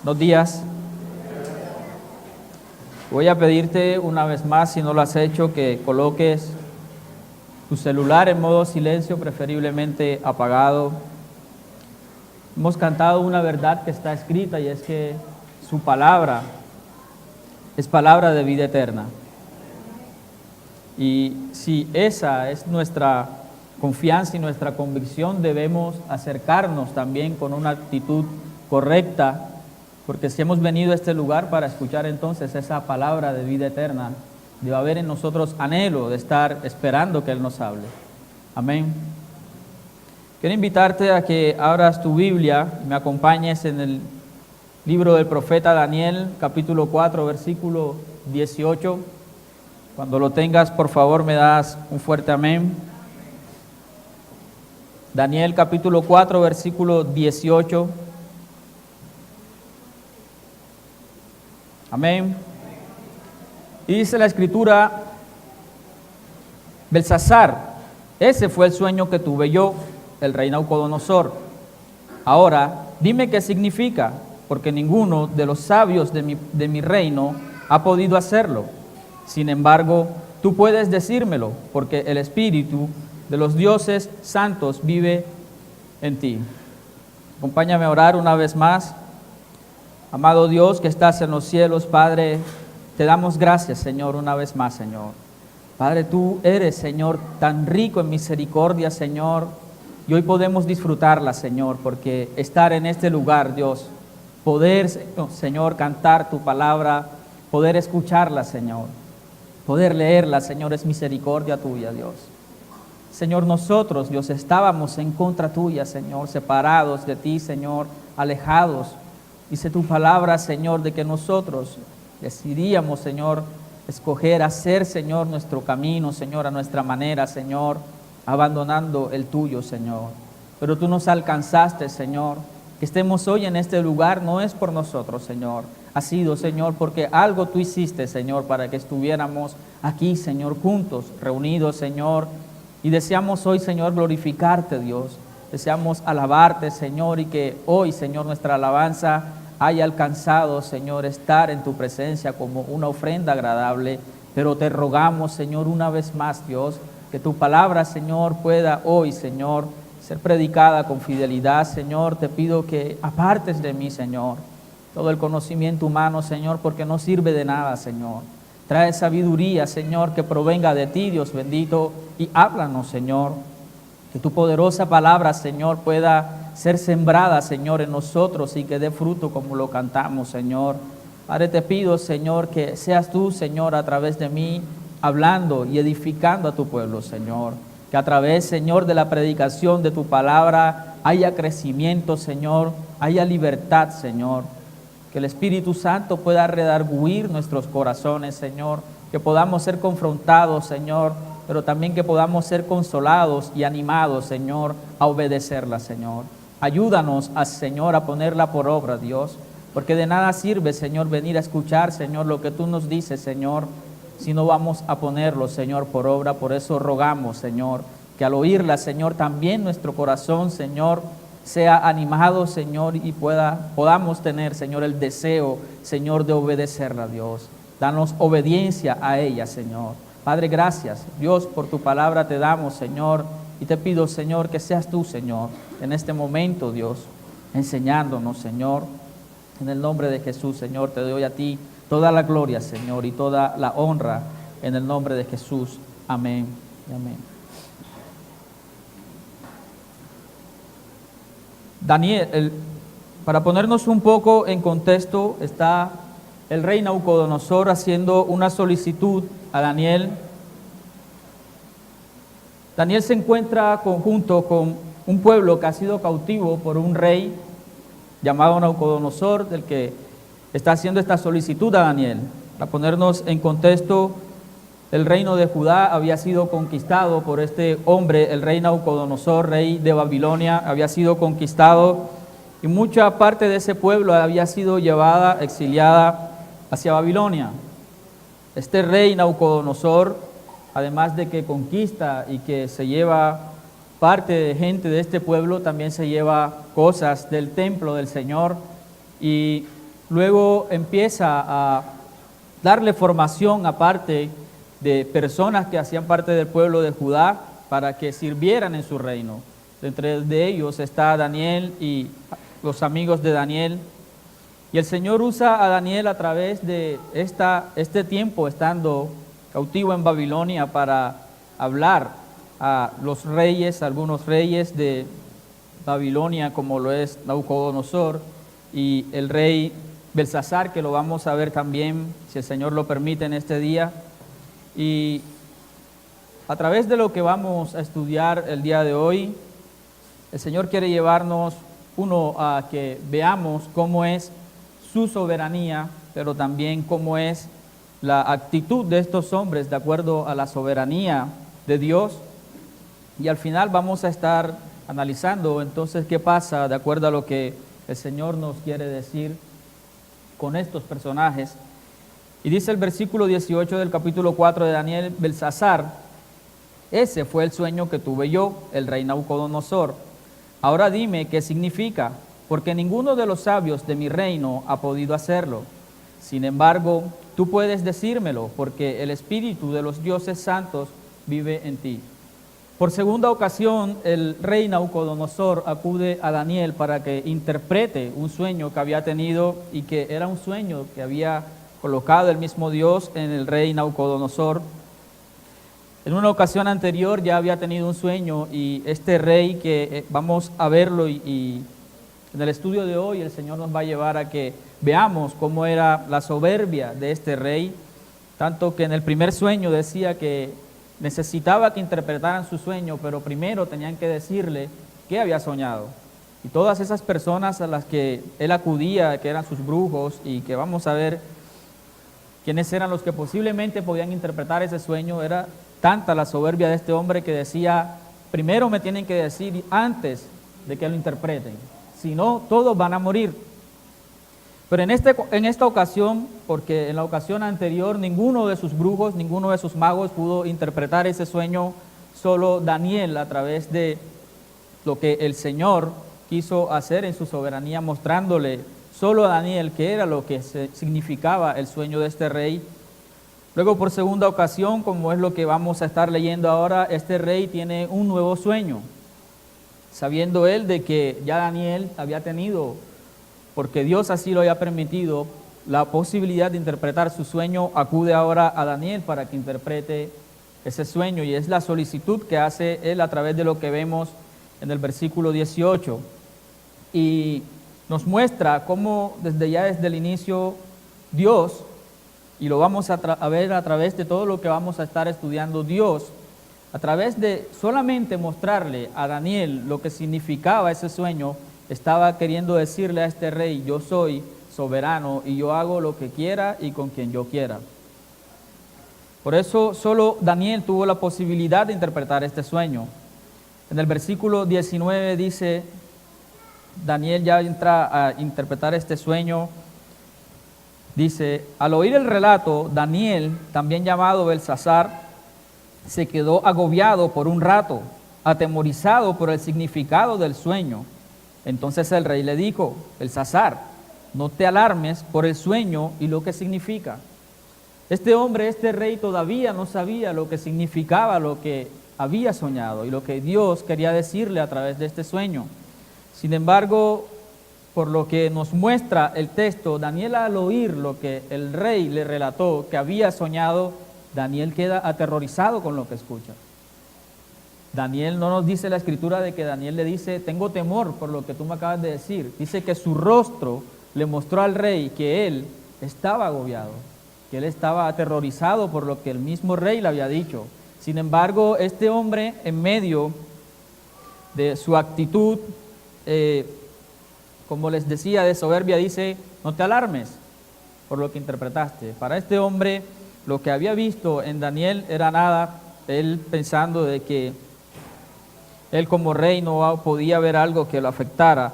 Buenos días. Voy a pedirte una vez más, si no lo has hecho, que coloques tu celular en modo silencio, preferiblemente apagado. Hemos cantado una verdad que está escrita y es que su palabra es palabra de vida eterna. Y si esa es nuestra confianza y nuestra convicción, debemos acercarnos también con una actitud correcta, porque si hemos venido a este lugar para escuchar entonces esa palabra de vida eterna, debe haber en nosotros anhelo de estar esperando que Él nos hable. Amén. Quiero invitarte a que abras tu Biblia y me acompañes en el libro del profeta Daniel, capítulo 4, versículo 18. Cuando lo tengas, por favor, me das un fuerte amén. Daniel, capítulo 4, versículo 18. Amén. Y dice la Escritura: Belsasar, ese fue el sueño que tuve yo, el rey Nabucodonosor. Ahora, dime qué significa, porque ninguno de los sabios de mi reino ha podido hacerlo. Sin embargo, tú puedes decírmelo, porque el Espíritu de los dioses santos vive en ti. Acompáñame a orar una vez más. Amado Dios que estás en los cielos, Padre, te damos gracias, Señor, una vez más, Señor. Padre, tú eres, Señor, tan rico en misericordia, Señor, y hoy podemos disfrutarla, Señor, porque estar en este lugar, Dios, poder, Señor, cantar tu palabra, poder escucharla, Señor, poder leerla, Señor, es misericordia tuya, Dios. Señor, nosotros, Dios, estábamos en contra tuya, Señor, separados de ti, Señor, alejados. Dice tu palabra, Señor, de que nosotros decidíamos, Señor, escoger hacer, Señor, nuestro camino, Señor, a nuestra manera, Señor, abandonando el tuyo, Señor. Pero tú nos alcanzaste, Señor. Que estemos hoy en este lugar no es por nosotros, Señor. Ha sido, Señor, porque algo tú hiciste, Señor, para que estuviéramos aquí, Señor, juntos, reunidos, Señor. Y deseamos hoy, Señor, glorificarte, Dios. Deseamos alabarte, Señor, y que hoy, Señor, nuestra alabanza haya alcanzado, Señor, estar en tu presencia como una ofrenda agradable. Pero te rogamos, Señor, una vez más, Dios, que tu palabra, Señor, pueda hoy, Señor, ser predicada con fidelidad, Señor. Te pido que apartes de mí, Señor, todo el conocimiento humano, Señor, porque no sirve de nada, Señor. Trae sabiduría, Señor, que provenga de ti, Dios bendito, y háblanos, Señor. Que tu poderosa palabra, Señor, pueda ser sembrada, Señor, en nosotros y que dé fruto como lo cantamos, Señor. Padre, te pido, Señor, que seas tú, Señor, a través de mí, hablando y edificando a tu pueblo, Señor. Que a través, Señor, de la predicación de tu palabra haya crecimiento, Señor, haya libertad, Señor. Que el Espíritu Santo pueda redarguir nuestros corazones, Señor. Que podamos ser confrontados, Señor, pero también que podamos ser consolados y animados, Señor, a obedecerla, Señor. Ayúdanos, Señor, a ponerla por obra, Dios, porque de nada sirve, Señor, venir a escuchar, Señor, lo que tú nos dices, Señor, si no vamos a ponerlo, Señor, por obra. Por eso rogamos, Señor, que al oírla, Señor, también nuestro corazón, Señor, sea animado, Señor, y podamos tener, Señor, el deseo, Señor, de obedecerla, Dios. Danos obediencia a ella, Señor. Padre, gracias, Dios, por tu palabra te damos, Señor, y te pido, Señor, que seas tú, Señor, en este momento, Dios, enseñándonos, Señor. En el nombre de Jesús, Señor, te doy a ti toda la gloria, Señor, y toda la honra, en el nombre de Jesús. Amén y amén. Daniel, para ponernos un poco en contexto, está el rey Nabucodonosor haciendo una solicitud a Daniel. Daniel se encuentra junto con un pueblo que ha sido cautivo por un rey llamado Nabucodonosor, del que está haciendo esta solicitud a Daniel. Para ponernos en contexto, el reino de Judá había sido conquistado por este hombre, el rey Nabucodonosor, rey de Babilonia, había sido conquistado y mucha parte de ese pueblo había sido llevada, exiliada hacia Babilonia. Este rey Nabucodonosor, además de que conquista y que se lleva parte de gente de este pueblo, también se lleva cosas del templo del Señor y luego empieza a darle formación aparte de personas que hacían parte del pueblo de Judá para que sirvieran en su reino. Entre de ellos está Daniel y los amigos de Daniel. Y el Señor usa a Daniel a través de este tiempo estando cautivo en Babilonia para hablar a los reyes, algunos reyes de Babilonia, como lo es Nabucodonosor y el rey Belsasar, que lo vamos a ver también, si el Señor lo permite, en este día. Y a través de lo que vamos a estudiar el día de hoy, el Señor quiere llevarnos, a que veamos cómo es su soberanía, pero también cómo es la actitud de estos hombres de acuerdo a la soberanía de Dios. Y al final vamos a estar analizando entonces qué pasa de acuerdo a lo que el Señor nos quiere decir con estos personajes. Y dice el versículo 18 del capítulo 4 de Daniel: Belsasar, ese fue el sueño que tuve yo, el rey Nabucodonosor. Ahora dime qué significa, porque ninguno de los sabios de mi reino ha podido hacerlo. Sin embargo, tú puedes decírmelo, porque el espíritu de los dioses santos vive en ti. Por segunda ocasión, el rey Nabucodonosor acude a Daniel para que interprete un sueño que había tenido y que era un sueño que había colocado el mismo Dios en el rey Nabucodonosor. En una ocasión anterior ya había tenido un sueño y este rey, que vamos a verlo y en el estudio de hoy el Señor nos va a llevar a que veamos cómo era la soberbia de este rey, tanto que en el primer sueño decía que necesitaba que interpretaran su sueño, pero primero tenían que decirle qué había soñado. Y todas esas personas a las que él acudía, que eran sus brujos, y que vamos a ver quiénes eran los que posiblemente podían interpretar ese sueño, era tanta la soberbia de este hombre que decía: primero me tienen que decir antes de que lo interpreten, si no, todos van a morir. Pero en esta ocasión, porque en la ocasión anterior ninguno de sus brujos, ninguno de sus magos pudo interpretar ese sueño, solo Daniel, a través de lo que el Señor quiso hacer en su soberanía, mostrándole solo a Daniel qué era lo que significaba el sueño de este rey. Luego, por segunda ocasión, como es lo que vamos a estar leyendo ahora, este rey tiene un nuevo sueño, sabiendo él de que ya Daniel había tenido, porque Dios así lo había permitido, la posibilidad de interpretar su sueño. Acude ahora a Daniel para que interprete ese sueño, y es la solicitud que hace él a través de lo que vemos en el versículo 18, y nos muestra cómo desde el inicio Dios, y lo vamos a ver a través de todo lo que vamos a estar estudiando, Dios, a través de solamente mostrarle a Daniel lo que significaba ese sueño, estaba queriendo decirle a este rey: yo soy soberano y yo hago lo que quiera y con quien yo quiera. Por eso solo Daniel tuvo la posibilidad de interpretar este sueño. En el versículo 19 dice, Daniel ya entra a interpretar este sueño. Dice: al oír el relato, Daniel, también llamado Belsasar, se quedó agobiado por un rato, atemorizado por el significado del sueño. Entonces el rey le dijo: Belsasar, no te alarmes por el sueño y lo que significa. Este hombre, este rey, todavía no sabía lo que significaba lo que había soñado y lo que Dios quería decirle a través de este sueño. Sin embargo, por lo que nos muestra el texto, Daniel, al oír lo que el rey le relató que había soñado, Daniel queda aterrorizado con lo que escucha. Daniel, no nos dice la escritura de que Daniel le dice: tengo temor por lo que tú me acabas de decir. Dice que su rostro le mostró al rey que él estaba agobiado, que él estaba aterrorizado por lo que el mismo rey le había dicho. Sin embargo, este hombre, en medio de su actitud, como les decía, de soberbia, dice: no te alarmes por lo que interpretaste. Para este hombre, lo que había visto en Daniel era nada, él pensando de que él como rey no podía ver algo que lo afectara.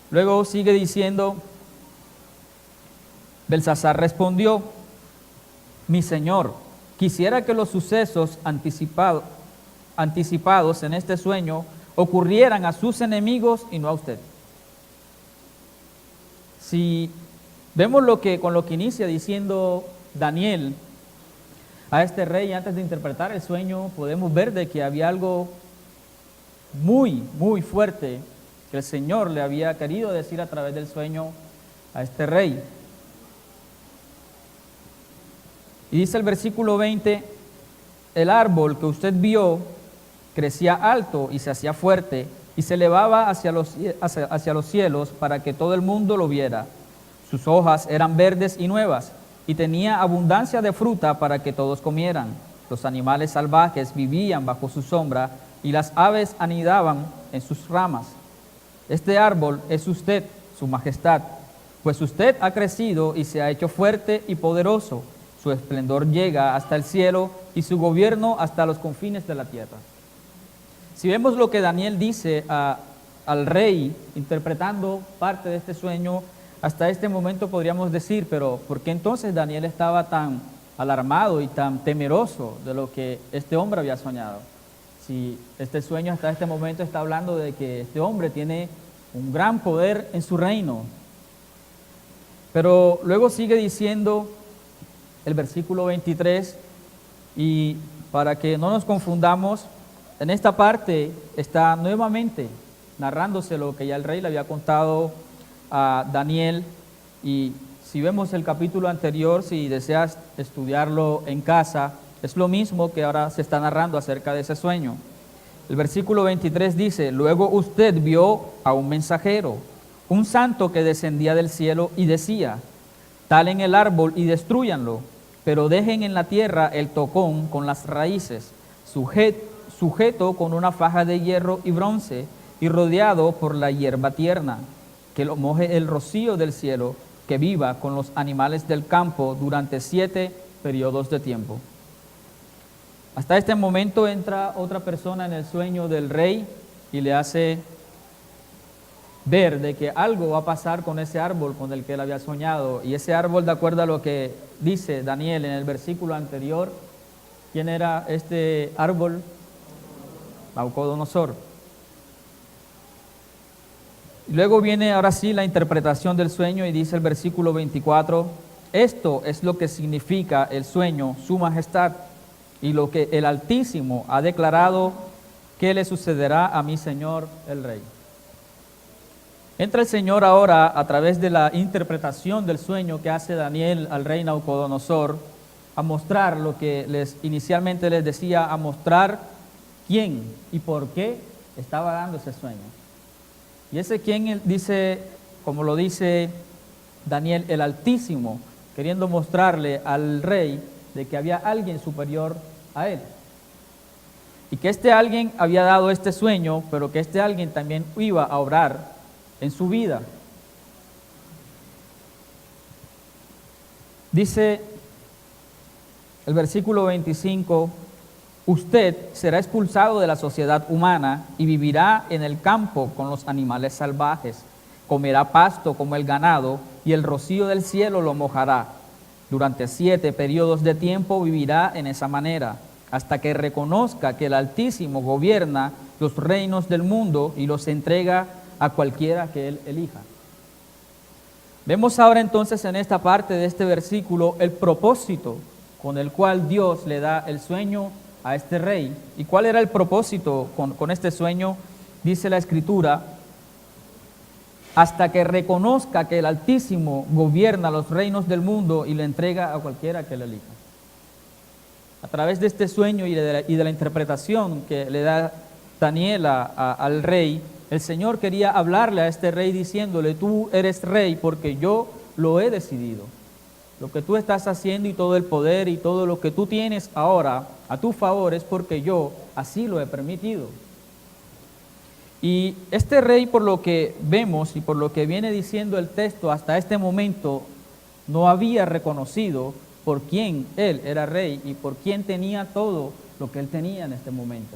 Luego sigue diciendo: Belsasar respondió: mi señor, quisiera que los sucesos anticipados en este sueño ocurrieran a sus enemigos y no a usted. Si Vemos con lo que inicia diciendo Daniel a este rey. Antes de interpretar el sueño, podemos ver de que había algo muy, muy fuerte que el Señor le había querido decir a través del sueño a este rey. Y dice el versículo 20, el árbol que usted vio crecía alto y se hacía fuerte y se elevaba hacia los cielos para que todo el mundo lo viera. Sus hojas eran verdes y nuevas y tenía abundancia de fruta para que todos comieran. Los animales salvajes vivían bajo su sombra y las aves anidaban en sus ramas. Este árbol es usted, su majestad, pues usted ha crecido y se ha hecho fuerte y poderoso. Su esplendor llega hasta el cielo y su gobierno hasta los confines de la tierra. Si vemos lo que Daniel dice al rey, interpretando parte de este sueño, hasta este momento podríamos decir, pero ¿por qué entonces Daniel estaba tan alarmado y tan temeroso de lo que este hombre había soñado? Si este sueño hasta este momento está hablando de que este hombre tiene un gran poder en su reino. Pero luego sigue diciendo el versículo 23, y para que no nos confundamos, en esta parte está nuevamente narrándose lo que ya el rey le había contado a Daniel. Y si vemos el capítulo anterior, si deseas estudiarlo en casa, es lo mismo que ahora se está narrando acerca de ese sueño. El versículo 23 dice, luego usted vio a un mensajero, un santo que descendía del cielo y decía, talen el árbol y destrúyanlo, pero dejen en la tierra el tocón con las raíces, sujeto con una faja de hierro y bronce y rodeado por la hierba tierna, que lo moje el rocío del cielo, que viva con los animales del campo durante 7 periodos de tiempo. Hasta este momento entra otra persona en el sueño del rey y le hace ver de que algo va a pasar con ese árbol con el que él había soñado. Y ese árbol, de acuerdo a lo que dice Daniel en el versículo anterior, ¿quién era este árbol? Nabucodonosor. Y luego viene ahora sí la interpretación del sueño y dice el versículo 24, esto es lo que significa el sueño, su majestad, y lo que el Altísimo ha declarado que le sucederá a mi señor el rey. Entra el Señor ahora a través de la interpretación del sueño que hace Daniel al rey Nabucodonosor a mostrar lo que inicialmente les decía, a mostrar quién y por qué estaba dando ese sueño. Y ese quién dice, como lo dice Daniel, el Altísimo, queriendo mostrarle al rey de que había alguien superior a él. Y que este alguien había dado este sueño, pero que este alguien también iba a obrar en su vida. Dice el versículo 25, usted será expulsado de la sociedad humana y vivirá en el campo con los animales salvajes. Comerá pasto como el ganado y el rocío del cielo lo mojará. Durante 7 periodos de tiempo vivirá en esa manera, hasta que reconozca que el Altísimo gobierna los reinos del mundo y los entrega a cualquiera que él elija. Vemos ahora entonces en esta parte de este versículo el propósito con el cual Dios le da el sueño a este rey. ¿Y cuál era el propósito con este sueño? Dice la Escritura, hasta que reconozca que el Altísimo gobierna los reinos del mundo y le entrega a cualquiera que le elija. A través de este sueño y de la interpretación que le da Daniel al rey, el Señor quería hablarle a este rey diciéndole, tú eres rey porque yo lo he decidido. Lo que tú estás haciendo y todo el poder y todo lo que tú tienes ahora a tu favor es porque yo así lo he permitido. Y este rey, por lo que vemos y por lo que viene diciendo el texto hasta este momento, no había reconocido por quién él era rey y por quién tenía todo lo que él tenía en este momento.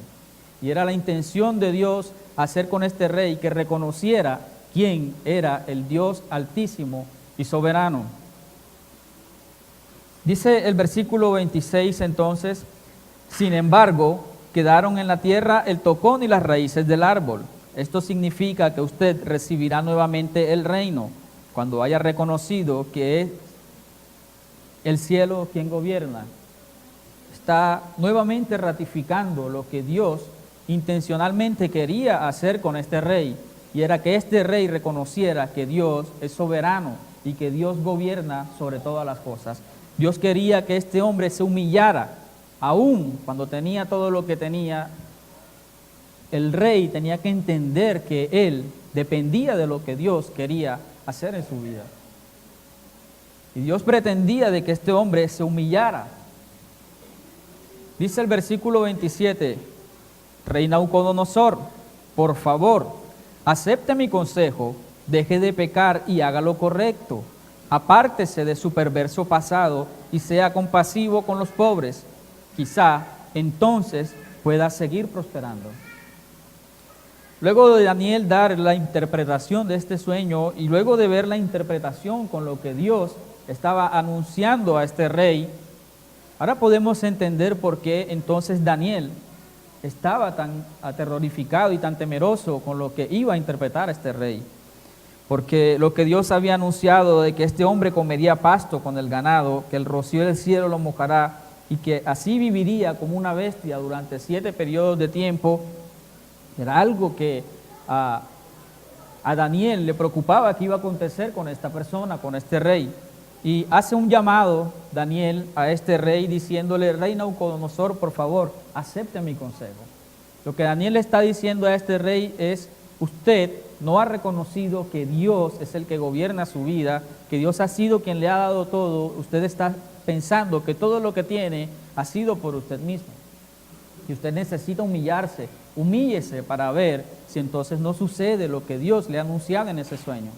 Y era la intención de Dios hacer con este rey que reconociera quién era el Dios altísimo y soberano. Dice el versículo 26 entonces, sin embargo, quedaron en la tierra el tocón y las raíces del árbol. Esto significa que usted recibirá nuevamente el reino. cuando haya reconocido que es el cielo quien gobierna, está nuevamente ratificando lo que Dios intencionalmente quería hacer con este rey, y era que este rey reconociera que Dios es soberano y que Dios gobierna sobre todas las cosas. Dios quería que este hombre se humillara, aún cuando tenía todo lo que tenía. El rey tenía que entender que él dependía de lo que Dios quería hacer en su vida. Y Dios pretendía de que este hombre se humillara. Dice el versículo 27, Rey Nabucodonosor, por favor, acepte mi consejo, deje de pecar y haga lo correcto. Apártese de su perverso pasado y sea compasivo con los pobres. Quizá entonces pueda seguir prosperando. Luego de Daniel dar la interpretación de este sueño y luego de ver la interpretación con lo que Dios estaba anunciando a este rey, ahora podemos entender por qué entonces Daniel estaba tan aterrorificado y tan temeroso con lo que iba a interpretar este rey. Porque lo que Dios había anunciado de que este hombre comería pasto con el ganado, que el rocío del cielo lo mojará y que así viviría como una bestia durante 7 periodos de tiempo, era algo que a Daniel le preocupaba que iba a acontecer con esta persona, con este rey. Y hace un llamado Daniel a este rey diciéndole: Rey Nabucodonosor, por favor, acepte mi consejo. Lo que Daniel le está diciendo a este rey es: usted no ha reconocido que Dios es el que gobierna su vida, que Dios ha sido quien le ha dado todo. Usted está pensando que todo lo que tiene ha sido por usted mismo. Y usted necesita humillarse, humíllese para ver si entonces no sucede lo que Dios le ha anunciado en ese sueño.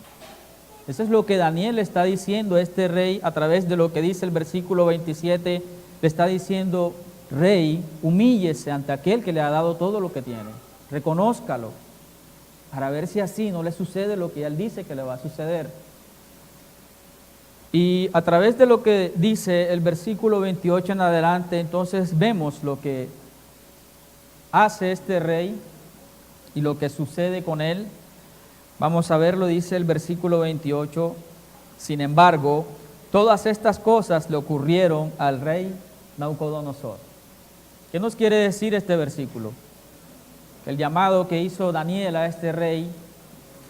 Eso es lo que Daniel le está diciendo a este rey a través de lo que dice el versículo 27. Le está diciendo: rey, humíllese ante aquel que le ha dado todo lo que tiene. Reconózcalo, para ver si así no le sucede lo que él dice que le va a suceder. Y a través de lo que dice el versículo 28 en adelante, entonces vemos lo que hace este rey y lo que sucede con él. Vamos a verlo, dice el versículo 28. Sin embargo, todas estas cosas le ocurrieron al rey Nabucodonosor. ¿Qué nos quiere decir este versículo? El llamado que hizo Daniel a este rey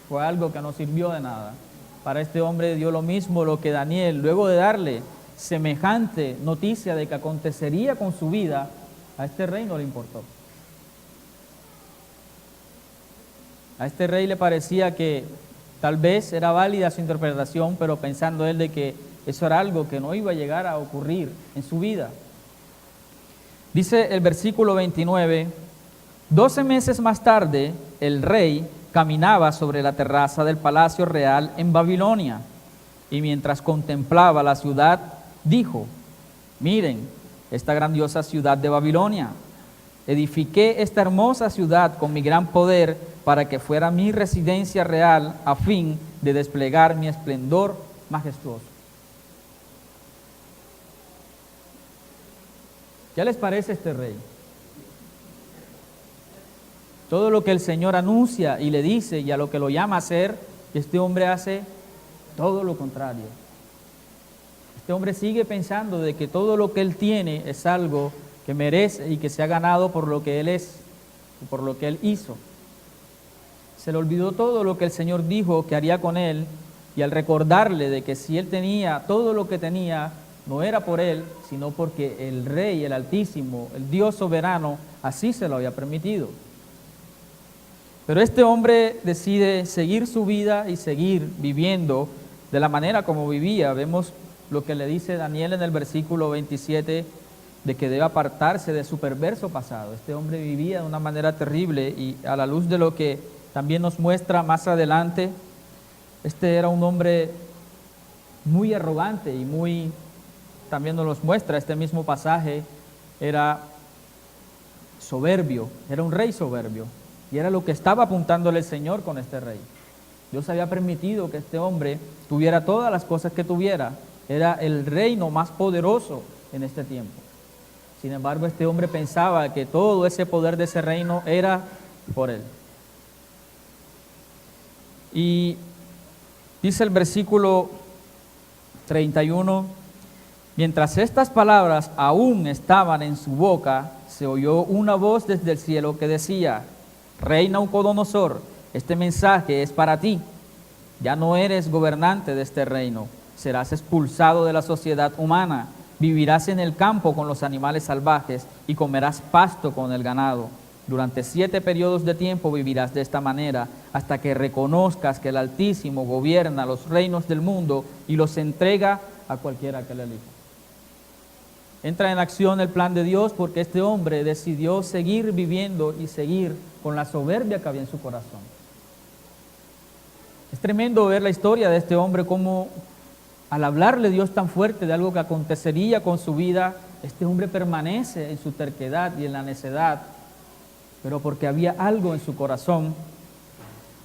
fue algo que no sirvió de nada. Para este hombre dio lo mismo lo que Daniel, luego de darle semejante noticia de que acontecería con su vida, a este rey no le importó. A este rey le parecía que tal vez era válida su interpretación, pero pensando él de que eso era algo que no iba a llegar a ocurrir en su vida. Dice el versículo 29, 12 meses más tarde, el rey caminaba sobre la terraza del palacio real en Babilonia, y mientras contemplaba la ciudad, dijo: miren, esta grandiosa ciudad de Babilonia. Edifiqué esta hermosa ciudad con mi gran poder para que fuera mi residencia real a fin de desplegar mi esplendor majestuoso. ¿Qué les parece este rey? Todo lo que el Señor anuncia y le dice y a lo que lo llama a hacer, este hombre hace todo lo contrario. Este hombre sigue pensando de que todo lo que él tiene es algo que merece y que se ha ganado por lo que él es, por lo que él hizo. Se le olvidó todo lo que el Señor dijo que haría con él, y al recordarle de que si él tenía todo lo que tenía, no era por él, sino porque el Rey, el Altísimo, el Dios soberano, así se lo había permitido. Pero este hombre decide seguir su vida y seguir viviendo de la manera como vivía. Vemos lo que le dice Daniel en el versículo 27, de que debe apartarse de su perverso pasado. Este hombre vivía de una manera terrible, y a la luz de lo que también nos muestra más adelante, este era un hombre muy arrogante y muy, también nos muestra este mismo pasaje, era soberbio, era un rey soberbio, y era lo que estaba apuntándole el Señor con este rey. Dios había permitido que este hombre tuviera todas las cosas que tuviera, era el reino más poderoso en este tiempo. Sin embargo, este hombre pensaba que todo ese poder de ese reino era por él. Y Dice el versículo 31, mientras estas palabras aún estaban en su boca, se oyó una voz desde el cielo que decía: Rey Nabucodonosor, este mensaje es para ti. Ya no eres gobernante de este reino, serás expulsado de la sociedad humana, vivirás en el campo con los animales salvajes y comerás pasto con el ganado. Durante 7 periodos de tiempo vivirás de esta manera, hasta que reconozcas que el Altísimo gobierna los reinos del mundo y los entrega a cualquiera que le elija. Entra en acción el plan de Dios porque este hombre decidió seguir viviendo y seguir con la soberbia que había en su corazón. Es tremendo ver la historia de este hombre, como al hablarle Dios tan fuerte de algo que acontecería con su vida, este hombre permanece en su terquedad y en la necedad, pero porque había algo en su corazón.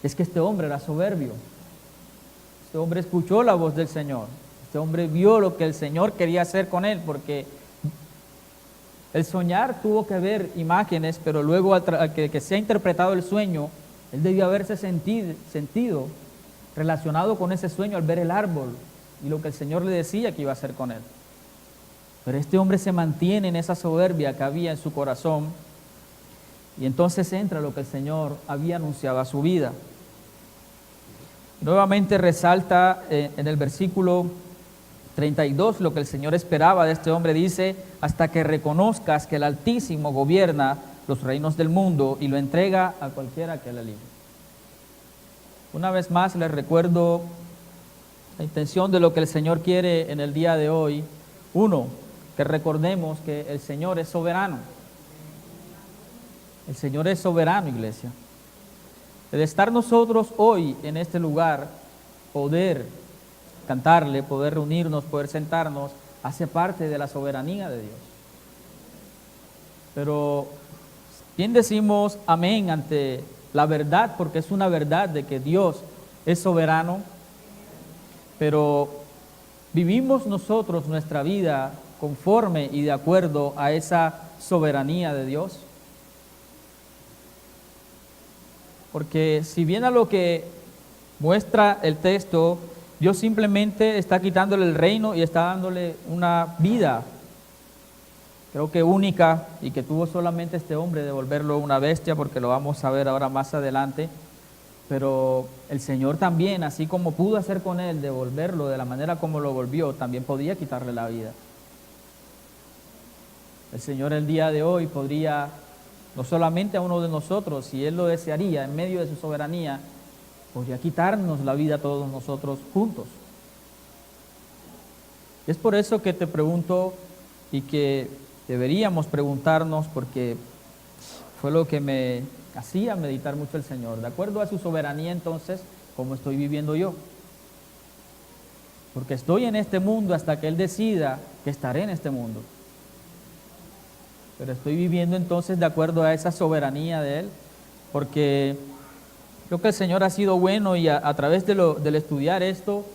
Es que este hombre era soberbio. Este hombre escuchó la voz del Señor. Este hombre vio lo que el Señor quería hacer con él, porque el soñar tuvo que ver imágenes, pero luego al que se ha interpretado el sueño, él debió haberse sentido relacionado con ese sueño al ver el árbol y lo que el Señor le decía que iba a hacer con él. Pero este hombre se mantiene en esa soberbia que había en su corazón, y entonces entra lo que el Señor había anunciado a su vida. Nuevamente resalta en el versículo 32 lo que el Señor esperaba de este hombre. Dice: hasta que reconozcas que el Altísimo gobierna los reinos del mundo y lo entrega a cualquiera que le elija. Una vez más les recuerdo la intención de lo que el Señor quiere en el día de hoy. Uno, que recordemos que el Señor es soberano. El Señor es soberano, iglesia. El estar nosotros hoy en este lugar, poder cantarle, poder reunirnos, poder sentarnos, hace parte de la soberanía de Dios. Pero bien decimos amén ante la verdad, porque es una verdad de que Dios es soberano, pero vivimos nosotros nuestra vida conforme y de acuerdo a esa soberanía de Dios. Porque si bien a lo que muestra el texto, Dios simplemente está quitándole el reino y está dándole una vida, creo que única, y que tuvo solamente este hombre de volverlo una bestia, porque lo vamos a ver ahora más adelante. Pero el Señor también, así como pudo hacer con él, devolverlo de la manera como lo volvió, también podía quitarle la vida. El Señor el día de hoy podría, no solamente a uno de nosotros, si Él lo desearía, en medio de su soberanía, podría quitarnos la vida a todos nosotros juntos. Es por eso que te pregunto, y que deberíamos preguntarnos, porque fue lo que me hacía meditar mucho el Señor. De acuerdo a su soberanía, entonces, ¿cómo estoy viviendo yo? Porque estoy en este mundo hasta que Él decida que estaré en este mundo. Pero estoy viviendo entonces de acuerdo a esa soberanía de Él, porque creo que el Señor ha sido bueno, y a través del estudiar esto,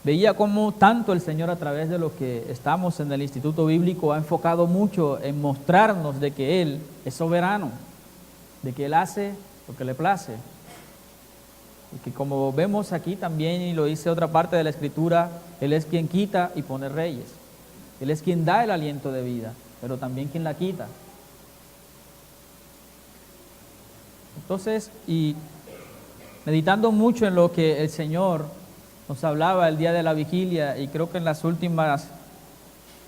veía cómo tanto el Señor, a través de lo que estamos en el Instituto Bíblico, ha enfocado mucho en mostrarnos de que Él es soberano, de que Él hace lo que le place. Y que, como vemos aquí también, y lo dice otra parte de la Escritura, Él es quien quita y pone reyes. Él es quien da el aliento de vida, pero también quien la quita. Entonces, y meditando mucho en lo que el Señor nos hablaba el día de la vigilia, y creo que en las últimas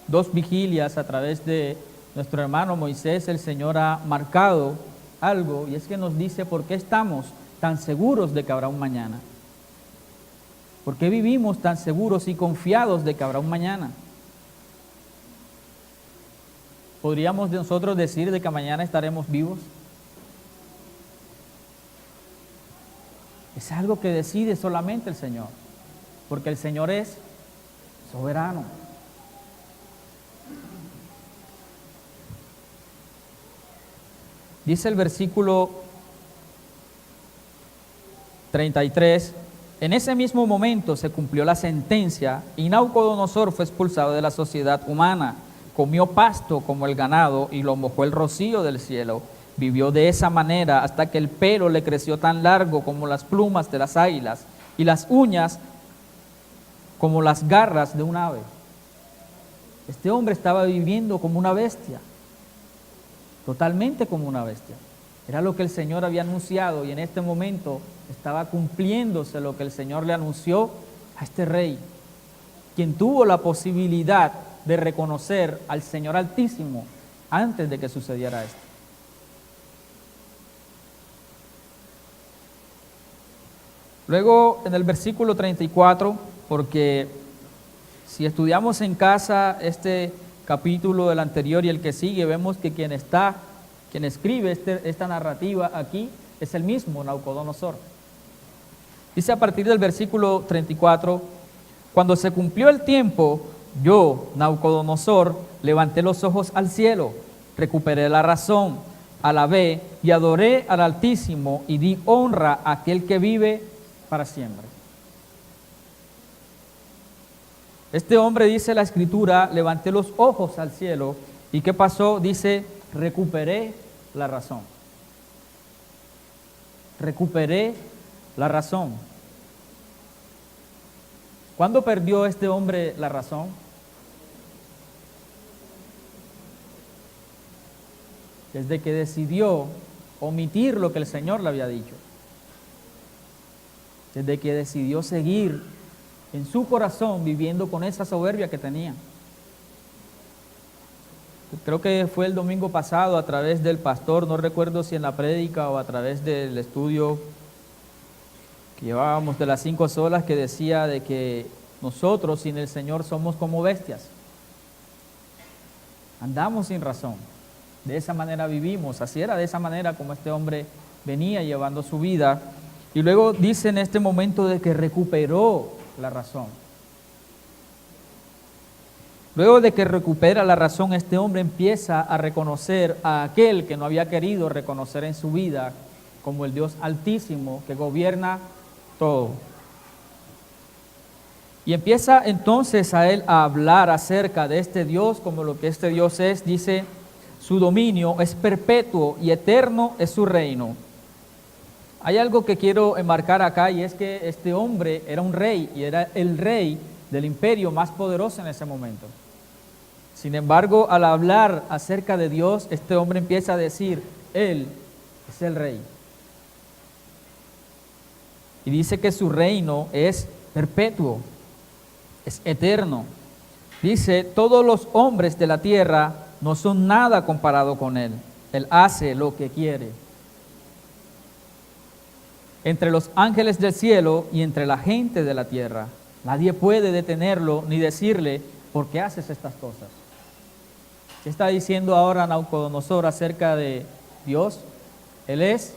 2 vigilias, a través de nuestro hermano Moisés, el Señor ha marcado algo, y es que nos dice por qué estamos tan seguros de que habrá un mañana. ¿Por qué vivimos tan seguros y confiados de que habrá un mañana? ¿Podríamos nosotros decir de que mañana estaremos vivos? Es algo que decide solamente el Señor, porque el Señor es soberano. Dice el versículo 33, en ese mismo momento se cumplió la sentencia y Nabucodonosor fue expulsado de la sociedad humana. Comió pasto como el ganado y lo mojó el rocío del cielo. Vivió de esa manera hasta que el pelo le creció tan largo como las plumas de las águilas y las uñas como las garras de un ave. Este hombre estaba viviendo como una bestia, totalmente como una bestia. Era lo que el Señor había anunciado y en este momento estaba cumpliéndose lo que el Señor le anunció a este rey, quien tuvo la posibilidad de reconocer al Señor Altísimo antes de que sucediera esto. Luego en el versículo 34, porque si estudiamos en casa este capítulo del anterior y el que sigue, vemos que quien escribe esta narrativa aquí es el mismo Nabucodonosor. Dice a partir del versículo 34, cuando se cumplió el tiempo, yo, Nabucodonosor, levanté los ojos al cielo, recuperé la razón, alabé y adoré al Altísimo y di honra a aquel que vive para siempre. Este hombre, dice la Escritura, levanté los ojos al cielo y ¿qué pasó? Dice, recuperé la razón. Recuperé la razón. ¿Cuándo perdió este hombre la razón? Desde que decidió omitir lo que el Señor le había dicho. Desde que decidió seguir en su corazón viviendo con esa soberbia que tenía. Creo que fue el domingo pasado a través del pastor, no recuerdo si en la prédica o a través del estudio que llevábamos de las 5 solas, que decía de que nosotros sin el Señor somos como bestias. Andamos sin razón. De esa manera vivimos. Así era de esa manera como este hombre venía llevando su vida. Y luego dice en este momento de que recuperó la razón. Luego de que recupera la razón, este hombre empieza a reconocer a aquel que no había querido reconocer en su vida como el Dios Altísimo que gobierna todo. Y empieza entonces a él a hablar acerca de este Dios como lo que este Dios es. Dice, su dominio es perpetuo y eterno es su reino. Hay algo que quiero enmarcar acá y es que este hombre era un rey y era el rey del imperio más poderoso en ese momento. Sin embargo, al hablar acerca de Dios, este hombre empieza a decir, Él es el rey. Y dice que su reino es perpetuo, es eterno. Dice, todos los hombres de la tierra no son nada comparado con Él. Él hace lo que quiere. Entre los ángeles del cielo y entre la gente de la tierra, nadie puede detenerlo ni decirle, ¿por qué haces estas cosas? ¿Qué está diciendo ahora Nabucodonosor acerca de Dios? Él es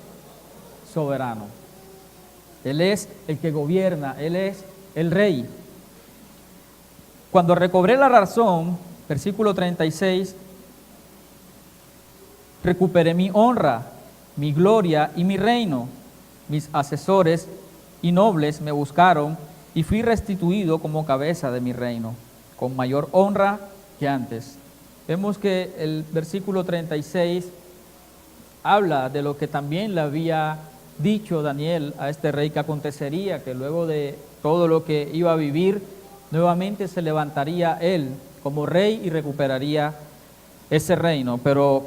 soberano. Él es el que gobierna, Él es el rey. Cuando recobré la razón, versículo 36, recuperé mi honra, mi gloria y mi reino. Mis asesores y nobles me buscaron y fui restituido como cabeza de mi reino, con mayor honra que antes. Vemos que el versículo 36 habla de lo que también le había dicho Daniel a este rey que acontecería, que luego de todo lo que iba a vivir, nuevamente se levantaría él como rey y recuperaría ese reino. Pero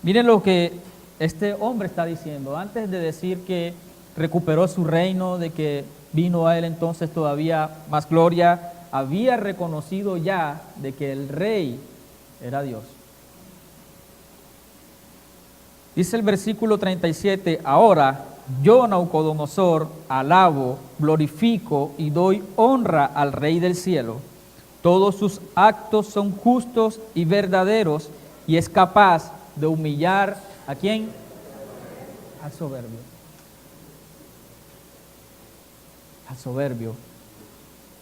miren lo que este hombre está diciendo, antes de decir que recuperó su reino, de que vino a él entonces todavía más gloria, había reconocido ya de que el rey era Dios. Dice el versículo 37, ahora yo, Nabucodonosor, alabo, glorifico y doy honra al Rey del cielo. Todos sus actos son justos y verdaderos y es capaz de humillar ¿a quién? Al soberbio. Al soberbio.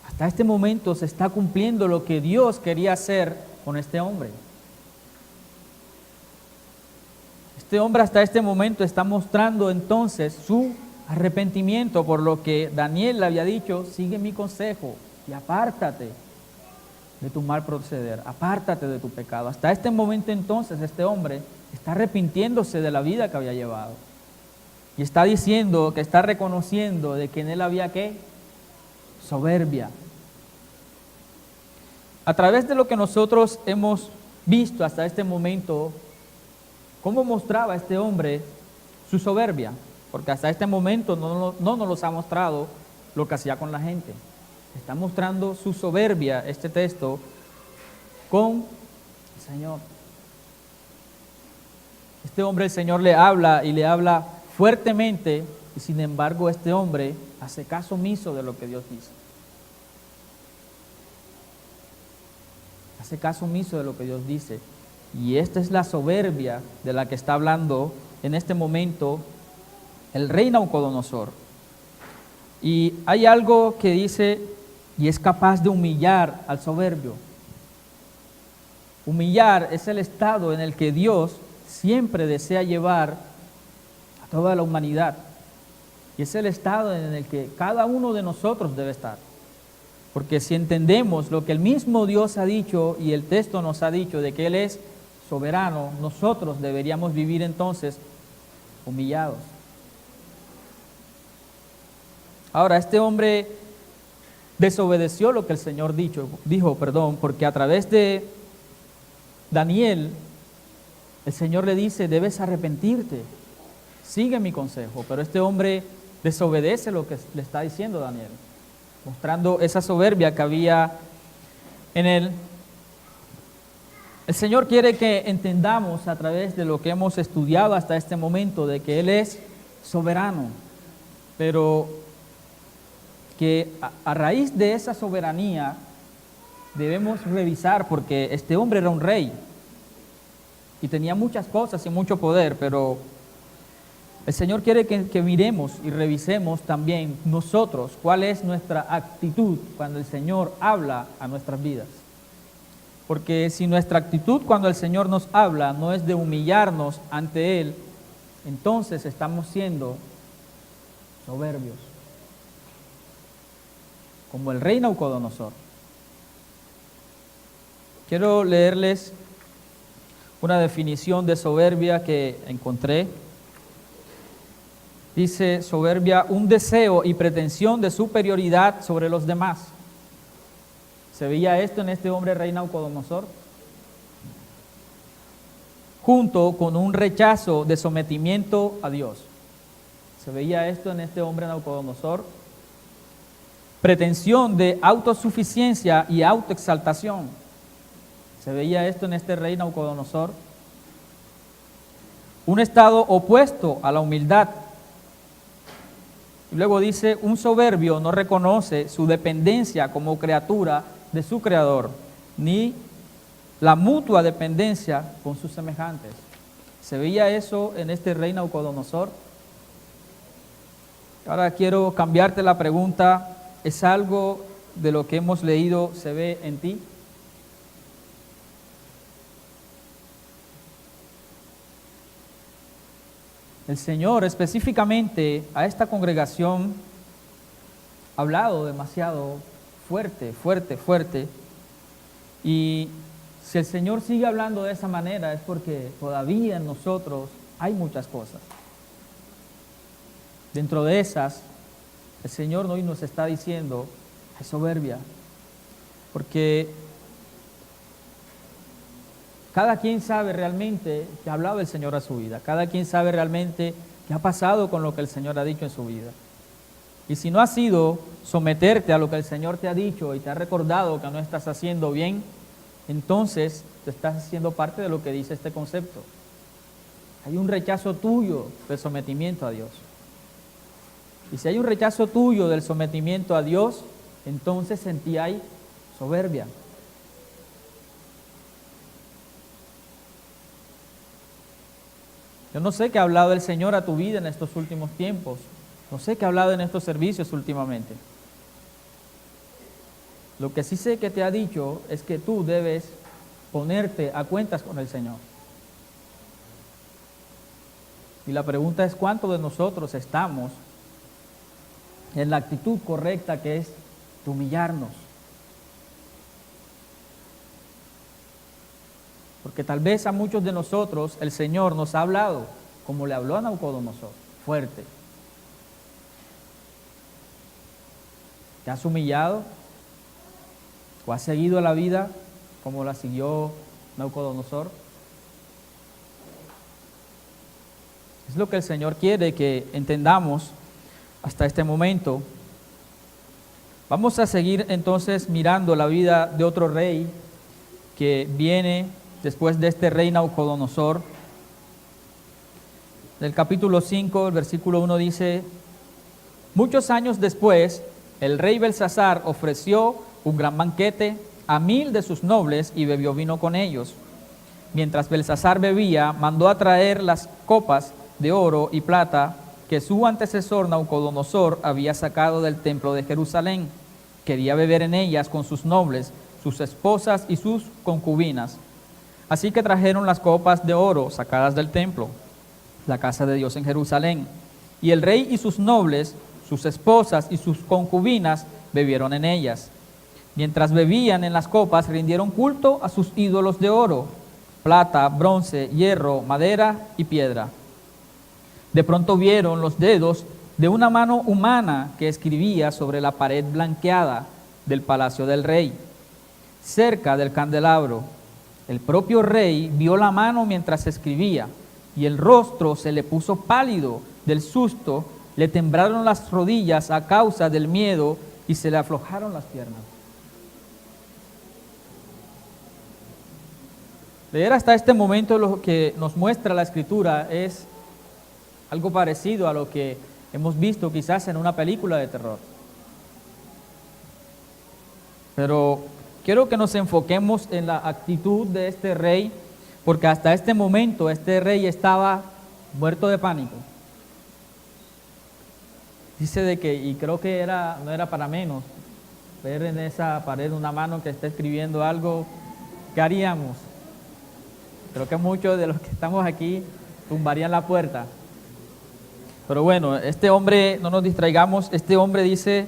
Hasta este momento se está cumpliendo lo que Dios quería hacer con este hombre. Este hombre hasta este momento está mostrando entonces su arrepentimiento por lo que Daniel le había dicho, sigue mi consejo y apártate de tu mal proceder, apártate de tu pecado. Hasta este momento entonces este hombre está arrepintiéndose de la vida que había llevado. Y está diciendo que está reconociendo de que en él había ¿qué? Soberbia. A través de lo que nosotros hemos visto hasta este momento, ¿cómo mostraba este hombre su soberbia? Porque hasta este momento no nos los ha mostrado lo que hacía con la gente. Está mostrando su soberbia, este texto, con el Señor. Este hombre, el Señor le habla y le habla fuertemente, y sin embargo este hombre hace caso omiso de lo que Dios dice. Hace caso omiso de lo que Dios dice. Y esta es la soberbia de la que está hablando en este momento el rey Nabucodonosor. Y hay algo que dice, y es capaz de humillar al soberbio. Humillar es el estado en el que Dios siempre desea llevar a toda la humanidad. Y es el estado en el que cada uno de nosotros debe estar. Porque si entendemos lo que el mismo Dios ha dicho y el texto nos ha dicho de que Él es soberano, nosotros deberíamos vivir entonces humillados. Ahora, este hombre desobedeció lo que el Señor dijo, porque a través de Daniel, el Señor le dice, debes arrepentirte, sigue mi consejo, pero este hombre desobedece lo que le está diciendo Daniel, mostrando esa soberbia que había en él. El Señor quiere que entendamos a través de lo que hemos estudiado hasta este momento, de que Él es soberano, pero que a raíz de esa soberanía debemos revisar, porque este hombre era un rey y tenía muchas cosas y mucho poder, pero el Señor quiere que miremos y revisemos también nosotros cuál es nuestra actitud cuando el Señor habla a nuestras vidas. Porque si nuestra actitud cuando el Señor nos habla no es de humillarnos ante Él, entonces estamos siendo soberbios, como el rey Nabucodonosor. Quiero leerles una definición de soberbia que encontré. Dice soberbia, un deseo y pretensión de superioridad sobre los demás. ¿Se veía esto en este hombre rey Nabucodonosor? Junto con un rechazo de sometimiento a Dios. ¿Se veía esto en este hombre Nabucodonosor? Pretensión de autosuficiencia y autoexaltación. ¿Se veía esto en este rey Nabucodonosor? Un estado opuesto a la humildad. Y luego dice, un soberbio no reconoce su dependencia como criatura de su creador, ni la mutua dependencia con sus semejantes. ¿Se veía eso en este rey Nabucodonosor? Ahora quiero cambiarte la pregunta, ¿es algo de lo que hemos leído se ve en ti? El Señor específicamente a esta congregación ha hablado demasiado fuerte. Y si el Señor sigue hablando de esa manera es porque todavía en nosotros hay muchas cosas. Dentro de esas, el Señor hoy nos está diciendo, hay soberbia, porque cada quien sabe realmente que ha hablado el Señor a su vida, cada quien sabe realmente qué ha pasado con lo que el Señor ha dicho en su vida. Y si no ha sido someterte a lo que el Señor te ha dicho y te ha recordado que no estás haciendo bien, entonces te estás haciendo parte de lo que dice este concepto. Hay un rechazo tuyo del sometimiento a Dios. Y si hay un rechazo tuyo del sometimiento a Dios, entonces en ti hay soberbia. Yo no sé qué ha hablado el Señor a tu vida en estos últimos tiempos. No sé qué ha hablado en estos servicios últimamente. Lo que sí sé que te ha dicho es que tú debes ponerte a cuentas con el Señor. Y la pregunta es, ¿cuántos de nosotros estamos en la actitud correcta que es de humillarnos? Porque tal vez a muchos de nosotros el Señor nos ha hablado como le habló a Nabucodonosor. fuerte. ¿Te has humillado o has seguido la vida como la siguió Nabucodonosor? Es lo que el Señor quiere que entendamos hasta este momento. Vamos a seguir entonces mirando la vida de otro rey que viene después de este rey Nabucodonosor. Del capítulo 5, el versículo 1 dice: muchos años después, el rey Belsasar ofreció un gran banquete a 1000 de sus nobles y bebió vino con ellos. Mientras Belsasar bebía, mandó a traer las copas de oro y plata que su antecesor Nabucodonosor había sacado del templo de Jerusalén. Quería beber en ellas con sus nobles, sus esposas y sus concubinas. Así que trajeron las copas de oro sacadas del templo, la casa de Dios en Jerusalén. Y el rey y sus nobles, sus esposas y sus concubinas bebieron en ellas. Mientras bebían en las copas, rindieron culto a sus ídolos de oro, plata, bronce, hierro, madera y piedra. De pronto vieron los dedos de una mano humana que escribía sobre la pared blanqueada del palacio del rey, cerca del candelabro. El propio rey vio la mano mientras escribía, y el rostro se le puso pálido del susto, le temblaron las rodillas a causa del miedo y se le aflojaron las piernas. Leer hasta este momento lo que nos muestra la Escritura es algo parecido a lo que hemos visto quizás en una película de terror. Pero quiero que nos enfoquemos en la actitud de este rey, porque hasta este momento este rey estaba muerto de pánico. Dice de que, y creo que no era para menos, ver en esa pared una mano que está escribiendo algo, ¿qué haríamos? Creo que muchos de los que estamos aquí tumbarían la puerta. Pero bueno, este hombre, no nos distraigamos, este hombre dice: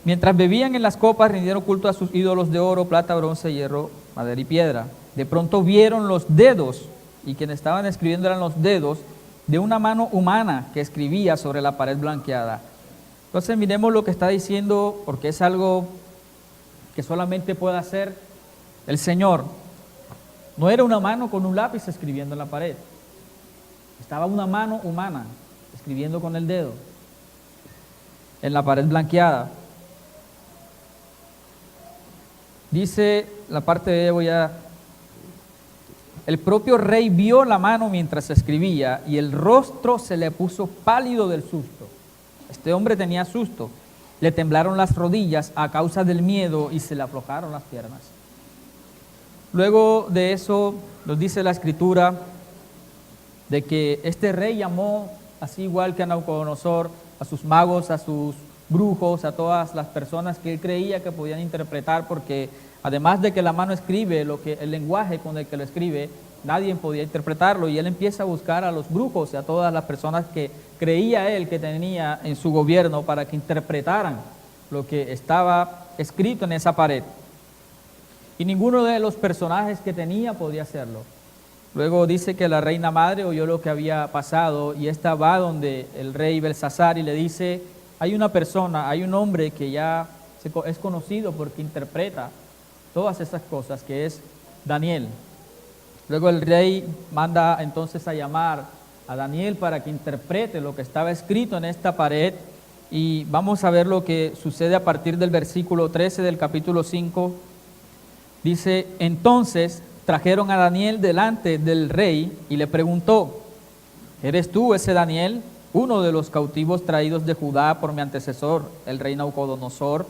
mientras bebían en las copas, rindieron culto a sus ídolos de oro, plata, bronce, hierro, madera y piedra. De pronto vieron los dedos, y quienes estaban escribiendo eran los dedos de una mano humana que escribía sobre la pared blanqueada. Entonces miremos lo que está diciendo, porque es algo que solamente puede hacer el Señor. No era una mano con un lápiz escribiendo en la pared. Estaba una mano humana escribiendo con el dedo en la pared blanqueada. Dice la parte de el propio rey vio la mano mientras escribía y el rostro se le puso pálido del susto. Este hombre tenía susto. Le temblaron las rodillas a causa del miedo y se le aflojaron las piernas. Luego de eso nos dice la Escritura de que este rey llamó, así igual que a Nabucodonosor, a sus magos, a sus brujos, a todas las personas que él creía que podían interpretar, porque además de que la mano escribe, el lenguaje con el que lo escribe, nadie podía interpretarlo, y él empieza a buscar a los brujos y a todas las personas que creía él que tenía en su gobierno para que interpretaran lo que estaba escrito en esa pared. Y ninguno de los personajes que tenía podía hacerlo. Luego dice que la reina madre oyó lo que había pasado y esta va donde el rey Belsasar y le dice: hay una persona, hay un hombre que ya es conocido porque interpreta todas esas cosas, que es Daniel. Luego el rey manda entonces a llamar a Daniel para que interprete lo que estaba escrito en esta pared, y vamos a ver lo que sucede a partir del versículo 13 del capítulo 5. Dice: entonces trajeron a Daniel delante del rey y le preguntó: ¿eres tú ese Daniel, uno de los cautivos traídos de Judá por mi antecesor, el rey Nabucodonosor?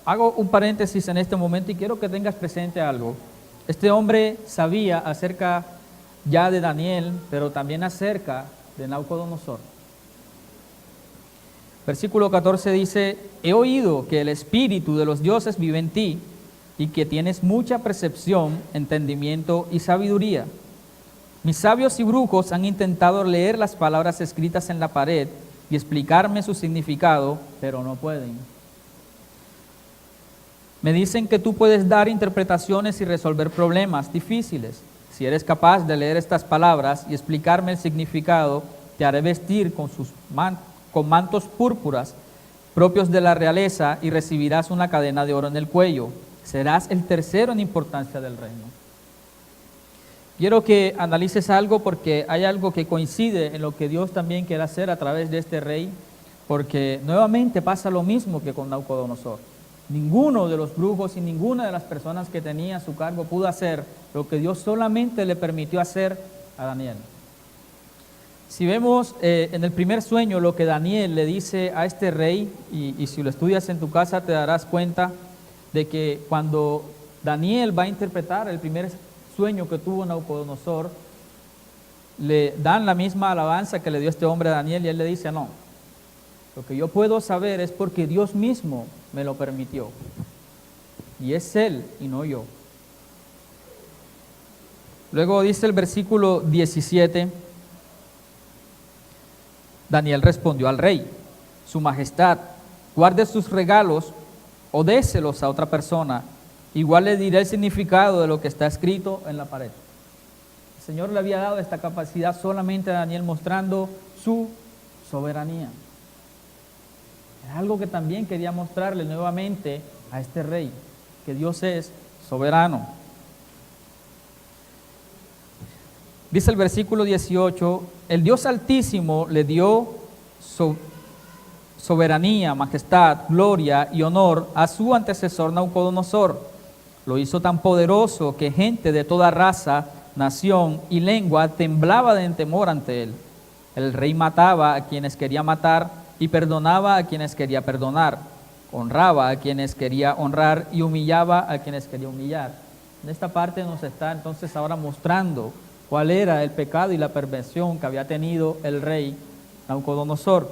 Hago un paréntesis en este momento y quiero que tengas presente algo. Este hombre sabía acerca ya de Daniel, pero también acerca de Nabucodonosor. Versículo 14 dice: he oído que el espíritu de los dioses vive en ti y que tienes mucha percepción, entendimiento y sabiduría. Mis sabios y brujos han intentado leer las palabras escritas en la pared y explicarme su significado, pero no pueden. Me dicen que tú puedes dar interpretaciones y resolver problemas difíciles. si eres capaz de leer estas palabras y explicarme el significado, te haré vestir con mantos púrpuras propios de la realeza y recibirás una cadena de oro en el cuello. Serás el tercero en importancia del reino. Quiero que analices algo porque hay algo que coincide en lo que Dios también quiere hacer a través de este rey, porque nuevamente pasa lo mismo que con Nabucodonosor. Ninguno de los brujos y ninguna de las personas que tenía a su cargo pudo hacer lo que Dios solamente le permitió hacer a Daniel. Si vemos en el primer sueño lo que Daniel le dice a este rey, y si lo estudias en tu casa te darás cuenta de que cuando Daniel va a interpretar el primer sueño que tuvo Nabucodonosor, le dan la misma alabanza que le dio este hombre a Daniel y él le dice, no, lo que yo puedo saber es porque Dios mismo me lo permitió. Y es Él y no yo. Luego dice el versículo 17, Daniel respondió al rey, su majestad, guarde sus regalos o déselos a otra persona. Igual le diré el significado de lo que está escrito en la pared. El Señor le había dado esta capacidad solamente a Daniel, mostrando su soberanía. Es algo que también quería mostrarle nuevamente a este rey, que Dios es soberano. Dice el versículo 18, el Dios Altísimo le dio soberanía, majestad, gloria y honor a su antecesor Nabucodonosor. Lo hizo tan poderoso que gente de toda raza, nación y lengua temblaba de temor ante él. El rey mataba a quienes quería matar y perdonaba a quienes quería perdonar. Honraba a quienes quería honrar y humillaba a quienes quería humillar. En esta parte nos está entonces ahora mostrando cuál era el pecado y la perversión que había tenido el rey Nabucodonosor.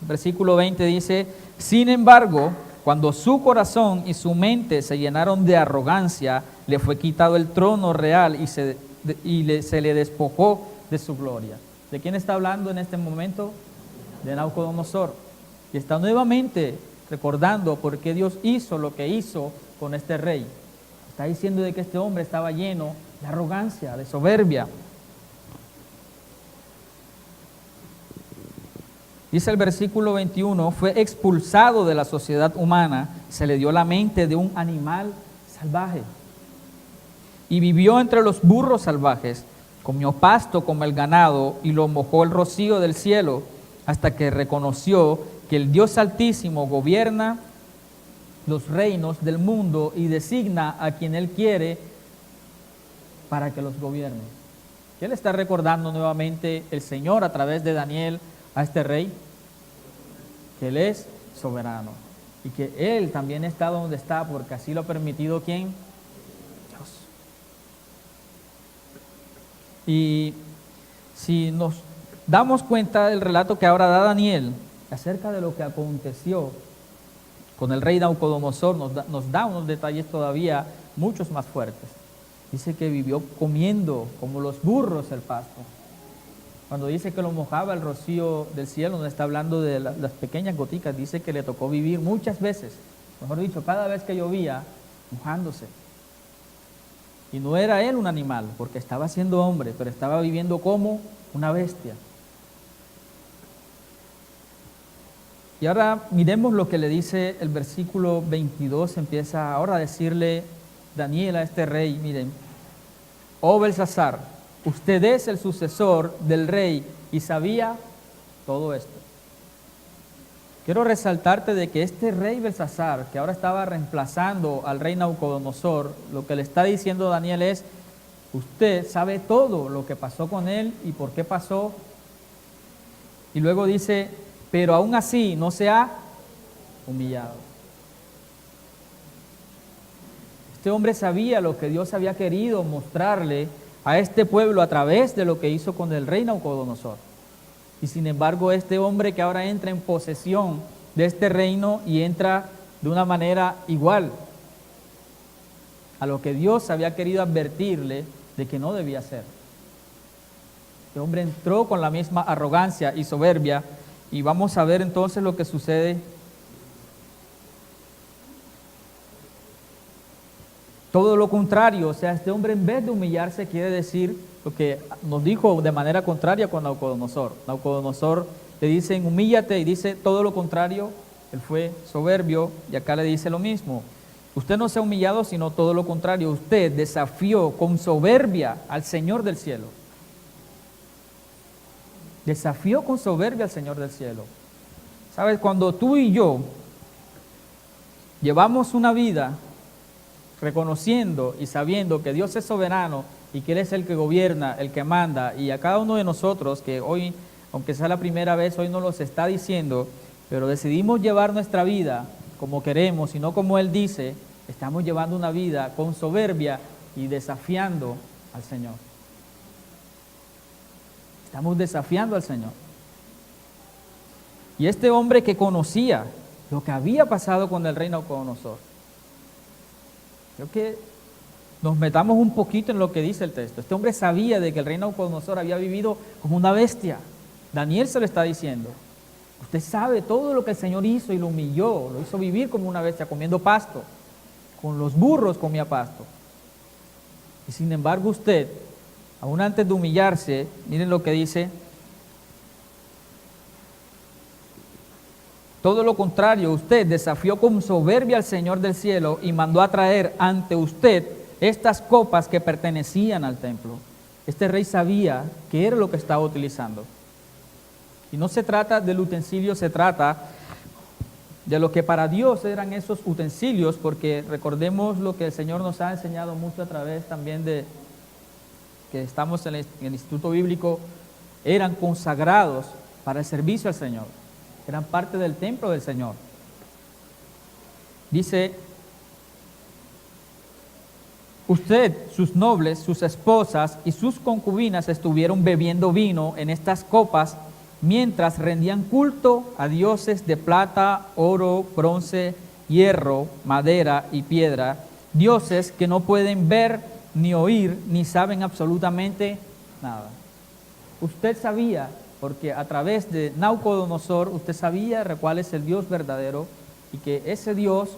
Versículo 20 dice, sin embargo, cuando su corazón y su mente se llenaron de arrogancia, le fue quitado el trono real y se le despojó de su gloria. ¿De quién está hablando en este momento? De Nabucodonosor. Y está nuevamente recordando por qué Dios hizo lo que hizo con este rey. Está diciendo de que este hombre estaba lleno de arrogancia, de soberbia. Dice el versículo 21, fue expulsado de la sociedad humana, se le dio la mente de un animal salvaje. Y vivió entre los burros salvajes, comió pasto como el ganado y lo mojó el rocío del cielo, hasta que reconoció que el Dios Altísimo gobierna los reinos del mundo y designa a quien Él quiere para que los gobierne. ¿Qué le está recordando nuevamente el Señor a través de Daniel a este rey? Que Él es soberano y que Él también está donde está porque así lo ha permitido ¿quién? Dios. Y si nos damos cuenta del relato que ahora da Daniel acerca de lo que aconteció con el rey Nabucodonosor, nos da unos detalles todavía muchos más fuertes. Dice que vivió comiendo como los burros el pasto. Cuando dice que lo mojaba el rocío del cielo, no está hablando de las pequeñas goticas, dice que le tocó vivir muchas veces, mejor dicho, cada vez que llovía, mojándose. Y no era él un animal, porque estaba siendo hombre, pero estaba viviendo como una bestia. Y ahora miremos lo que le dice el versículo 22, empieza ahora a decirle Daniel a este rey, miren, oh Belsasar, usted es el sucesor del rey y sabía todo esto. Quiero resaltarte de que este rey Belsasar, que ahora estaba reemplazando al rey Nabucodonosor, lo que le está diciendo Daniel es, usted sabe todo lo que pasó con él y por qué pasó. Y luego dice, pero aún así no se ha humillado. Este hombre sabía lo que Dios había querido mostrarle a este pueblo a través de lo que hizo con el rey Nabucodonosor. Y sin embargo, este hombre que ahora entra en posesión de este reino y entra de una manera igual a lo que Dios había querido advertirle de que no debía hacer. Este hombre entró con la misma arrogancia y soberbia y vamos a ver entonces lo que sucede. Todo lo contrario, o sea, este hombre en vez de humillarse quiere decir lo que nos dijo de manera contraria con Nabucodonosor. Nabucodonosor le dicen humíllate y dice todo lo contrario, él fue soberbio y acá le dice lo mismo. Usted no se ha humillado sino todo lo contrario, usted desafió con soberbia al Señor del cielo. Desafió con soberbia al Señor del cielo. ¿Sabes? Cuando tú y yo llevamos una vida reconociendo y sabiendo que Dios es soberano y que Él es el que gobierna, el que manda, y a cada uno de nosotros que hoy, aunque sea la primera vez, hoy nos los está diciendo, pero decidimos llevar nuestra vida como queremos y no como Él dice, estamos llevando una vida con soberbia y desafiando al Señor. Estamos desafiando al Señor. Y este hombre que conocía lo que había pasado con el rey Nabucodonosor, creo que nos metamos un poquito en lo que dice el texto. Este hombre sabía de que el rey Nabucodonosor había vivido como una bestia. Daniel se lo está diciendo. Usted sabe todo lo que el Señor hizo y lo humilló, lo hizo vivir como una bestia, comiendo pasto. Con los burros comía pasto. Y sin embargo usted, aún antes de humillarse, miren lo que dice. Todo lo contrario, usted desafió con soberbia al Señor del cielo y mandó a traer ante usted estas copas que pertenecían al templo. Este rey sabía qué era lo que estaba utilizando. Y no se trata del utensilio, se trata de lo que para Dios eran esos utensilios, porque recordemos lo que el Señor nos ha enseñado mucho a través también de que estamos en el Instituto Bíblico, eran consagrados para el servicio al Señor. Eran parte del templo del Señor. Dice, usted, sus nobles, sus esposas y sus concubinas estuvieron bebiendo vino en estas copas mientras rendían culto a dioses de plata, oro, bronce, hierro, madera y piedra, dioses que no pueden ver ni oír ni saben absolutamente nada. Usted sabía, porque a través de Nabucodonosor usted sabía cuál es el Dios verdadero y que ese Dios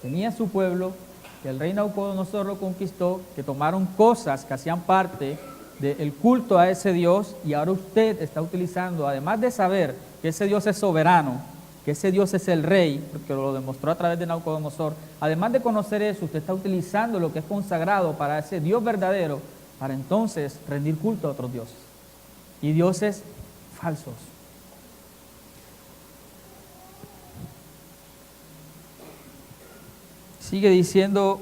tenía su pueblo, que el rey Nabucodonosor lo conquistó, que tomaron cosas que hacían parte del culto a ese Dios y ahora usted está utilizando, además de saber que ese Dios es soberano, que ese Dios es el rey, porque lo demostró a través de Nabucodonosor, además de conocer eso, usted está utilizando lo que es consagrado para ese Dios verdadero, para entonces rendir culto a otros dioses y dioses falsos. Sigue diciendo,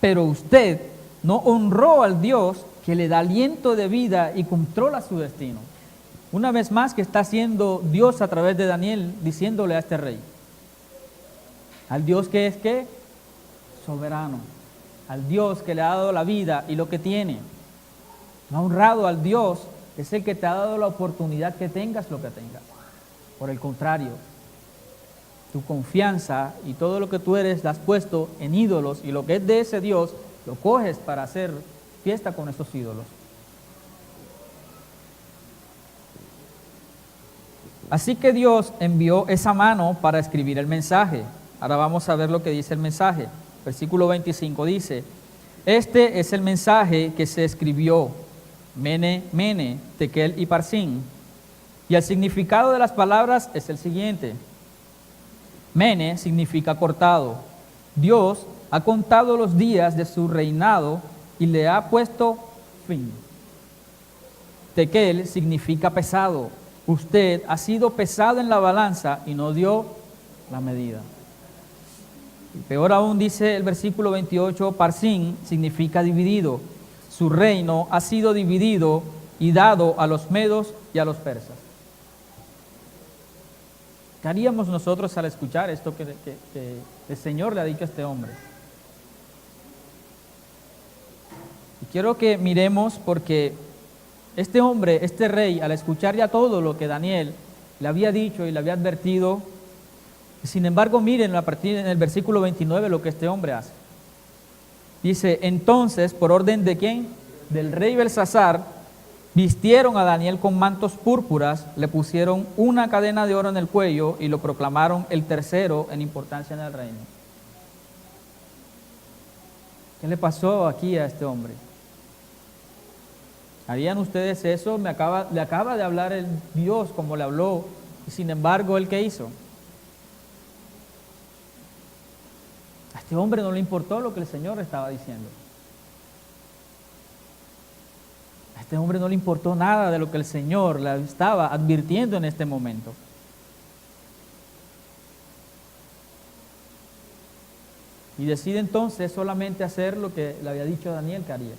pero usted no honró al Dios que le da aliento de vida y controla su destino. Una vez más que está haciendo Dios a través de Daniel, diciéndole a este rey, al Dios que es ¿qué? Soberano, al Dios que le ha dado la vida y lo que tiene. No ha honrado al Dios que es el que te ha dado la oportunidad que tengas lo que tengas. Por el contrario, tu confianza y todo lo que tú eres lo has puesto en ídolos y lo que es de ese Dios lo coges para hacer fiesta con esos ídolos. Así que Dios envió esa mano para escribir el mensaje. Ahora vamos a ver lo que dice el mensaje. Versículo 25 dice, este es el mensaje que se escribió, Mene, Mene, Tekel y Parsín. Y el significado de las palabras es el siguiente. Mene significa cortado. Dios ha contado los días de su reinado y le ha puesto fin. Tekel significa pesado. Usted ha sido pesado en la balanza y no dio la medida. Y peor aún dice el versículo 28, Parsín significa dividido. Su reino ha sido dividido y dado a los medos y a los persas. ¿Qué haríamos nosotros al escuchar esto que el Señor le ha dicho a este hombre? Y quiero que miremos porque este hombre, este rey, al escuchar ya todo lo que Daniel le había dicho y le había advertido, sin embargo, miren a partir en el versículo 29 lo que este hombre hace. Dice, entonces, por orden de ¿quién? Del rey Belsasar, vistieron a Daniel con mantos púrpuras, le pusieron una cadena de oro en el cuello y lo proclamaron el tercero en importancia en el reino. ¿Qué le pasó aquí a este hombre? ¿Harían ustedes eso? Le acaba de hablar el Dios como le habló, y sin embargo, ¿él qué hizo? A este hombre no le importó lo que el Señor estaba diciendo. A este hombre no le importó nada de lo que el Señor le estaba advirtiendo en este momento. Y decide entonces solamente hacer lo que le había dicho Daniel que haría.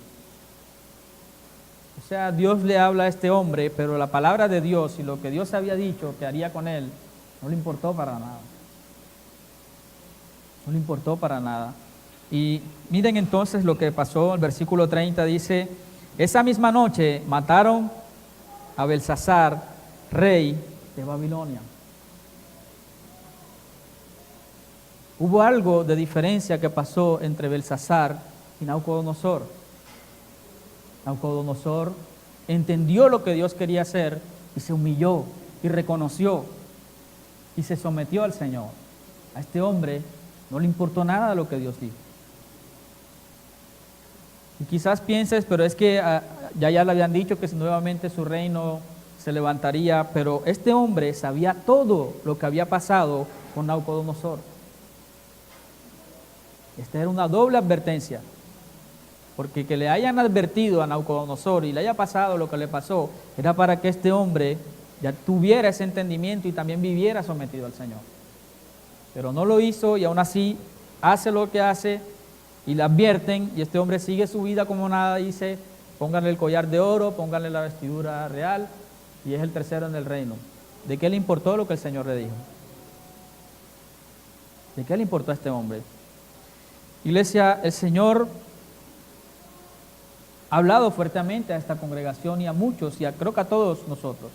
O sea, Dios le habla a este hombre, pero la palabra de Dios y lo que Dios había dicho que haría con él, no le importó para nada. No le importó para nada. Y miren entonces lo que pasó, el versículo 30 dice, esa misma noche mataron a Belsasar, rey de Babilonia. Hubo algo de diferencia que pasó entre Belsasar y Nabucodonosor. Nabucodonosor entendió lo que Dios quería hacer y se humilló y reconoció y se sometió al Señor. A este hombre no le importó nada de lo que Dios dijo. Y quizás pienses, pero es que ya le habían dicho que nuevamente su reino se levantaría, pero este hombre sabía todo lo que había pasado con Nabucodonosor. Esta era una doble advertencia, porque que le hayan advertido a Nabucodonosor y le haya pasado lo que le pasó, era para que este hombre ya tuviera ese entendimiento y también viviera sometido al Señor. Pero no lo hizo y aún así hace lo que hace y le advierten y este hombre sigue su vida como nada, dice, pónganle el collar de oro, pónganle la vestidura real y es el tercero en el reino. ¿De qué le importó lo que el Señor le dijo? ¿De qué le importó a este hombre? Iglesia, el Señor ha hablado fuertemente a esta congregación y a muchos, y creo que a todos nosotros.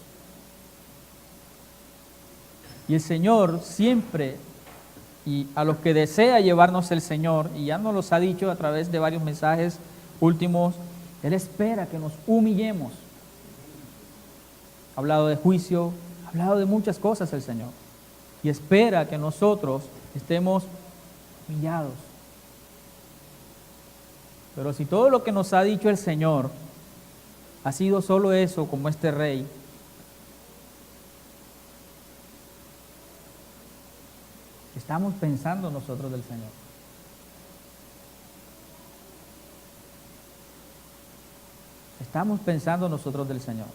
Y el Señor siempre, y a los que desea llevarnos el Señor, y ya nos los ha dicho a través de varios mensajes últimos, Él espera que nos humillemos. Ha hablado de juicio, ha hablado de muchas cosas el Señor, y espera que nosotros estemos humillados. Pero si todo lo que nos ha dicho el Señor ha sido solo eso, como este rey, estamos pensando nosotros del Señor. Estamos pensando nosotros del Señor.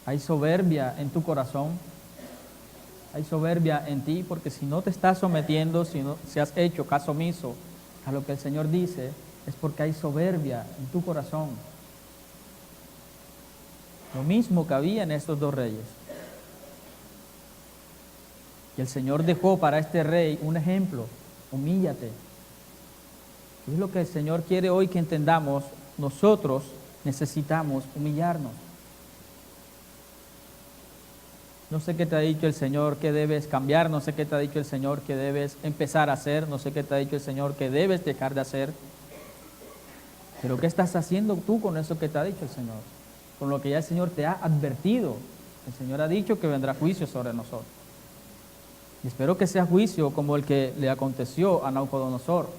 Hay soberbia en tu corazón. Hay soberbia en ti, porque si no te estás sometiendo, si has hecho caso omiso a lo que el Señor dice, es porque hay soberbia en tu corazón. Lo mismo que había en estos dos reyes. Y el Señor dejó para este rey un ejemplo: humíllate. Es lo que el Señor quiere hoy que entendamos. Nosotros necesitamos humillarnos. No sé qué te ha dicho el Señor que debes cambiar, no sé qué te ha dicho el Señor que debes empezar a hacer, no sé qué te ha dicho el Señor que debes dejar de hacer. Pero ¿qué estás haciendo tú con eso que te ha dicho el Señor? Con lo que ya el Señor te ha advertido. El Señor ha dicho que vendrá juicio sobre nosotros. Y espero que sea juicio como el que le aconteció a Nabucodonosor,